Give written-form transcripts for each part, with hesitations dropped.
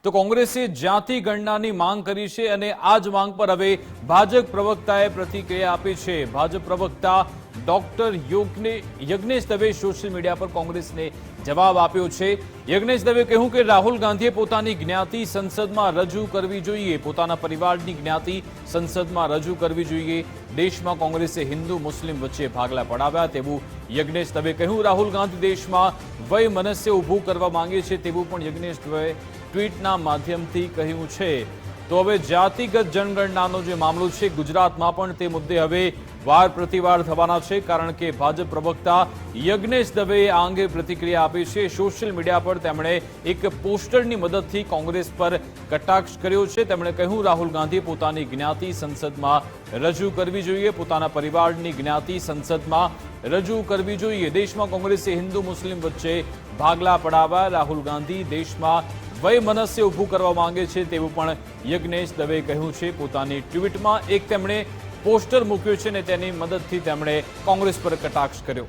તો કોંગ્રેસે જાતિ ગણનાની માંગ કરી છે અને આ જ માંગ પર હવે ભાજપ પ્રવક્તાએ પ્રતિક્રિયા આપી છે। ભાજપ પ્રવક્તા doctor Yagnesh Dave social media પર કોંગ્રેસને જવાબ આપ્યો છે। યજ્ઞેશ દવે કહ્યું કે રાહુલ ગાંધીએ પોતાની જ્ઞાતિ સંસદમાં રજૂ કરવી જોઈએ, પોતાના પરિવારની જ્ઞાતિ સંસદમાં રજૂ કરવી જોઈએ। દેશમાં કોંગ્રેસે હિન્દુ મુસ્લિમ વચ્ચે ભાગલા પડાવ્યા તેવું યજ્ઞેશ દવે કહ્યું। રાહુલ ગાંધી દેશમાં વયમનસ્ય ઊભું કરવા માંગે છે તેવું પણ યજ્ઞેશ દવે ટ્વીટના માધ્યમથી કહ્યું છે। તો હવે જાતિગત જનગણનાનો જે મામલો છે ગુજરાતમાં પણ તે મુદ્દે હવે વાર પ્રતિવાર થવાના છે, કારણ કે ભાજપ પ્રવક્તા યજ્ઞેશ દવેએ આ અંગે પ્રતિક્રિયા આપી છે। સોશિયલ મીડિયા પર તેમણે એક પોસ્ટરની મદદથી કોંગ્રેસ પર કટાક્ષ કર્યો છે। તેમણે કહ્યું રાહુલ ગાંધીએ પોતાની જ્ઞાતિ સંસદમાં રજૂ કરવી જોઈએ, પોતાના પરિવારની જ્ઞાતિ સંસદમાં રજૂ કરવી જોઈએ। દેશમાં કોંગ્રેસે હિન્દુ મુસ્લિમ વચ્ચે ભાગલા પડાવ્યા, રાહુલ ગાંધી દેશમાં વયમનસ્ય ઊભું કરવા માંગે છે તેવું પણ યજ્ઞેશ દવેએ કહ્યું છે। પોતાની ટ્વીટમાં એક તેમણે પોસ્ટર મૂક્યો છે અને તેની મદદથી તેમણે કોંગ્રેસ પર કટાક્ષ કર્યો।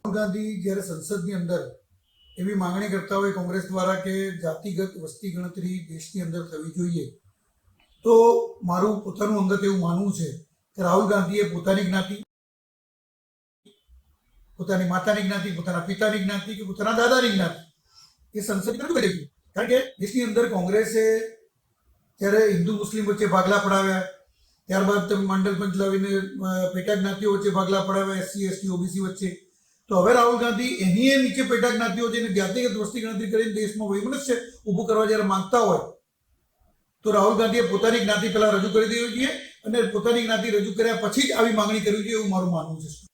રાહુલ ગાંધી જ્યારે સંસદની અંદર એવી માંગણી કરતા હોય કોંગ્રેસ દ્વારા કે જાતિગત વસ્તી ગણતરી દેશની અંદર થવી જોઈએ, તો મારું પોતાનું અંગત એવું માનવું છે કે રાહુલ ગાંધીએ પોતાની જ્ઞાતિ, પોતાની માતાની જ્ઞાતિ, પોતાના પિતાની જ્ઞાતિ કે પોતાના દાદાની જ્ઞાતિ એ સંસદ રજૂ કરી, કારણ કે દેશની અંદર કોંગ્રેસે ત્યારે હિન્દુ મુસ્લિમ વચ્ચે ભાગલા પડાવ્યા, ત્યારબાદ તમે મંડળ પંચ લાવીને પેટા જ્ઞાતિઓ વચ્ચે ભાગલા પડાવ્યા, SC ST OBC વચ્ચે। તો હવે રાહુલ ગાંધી એની નીચે પેટા જ્ઞાતિઓ જેને જાતિગત વસ્તી ગણતરી કરીને દેશમાં વૈમનસ્ય ઊભું કરવા જ્યારે માંગતા હોય તો રાહુલ ગાંધીએ પોતાની જ્ઞાતિ પહેલા રજૂ કરી દેવી જોઈએ અને પોતાની જ્ઞાતિ રજૂ કર્યા પછી જ આવી માંગણી કરવી જોઈએ એવું મારું માનવું છે।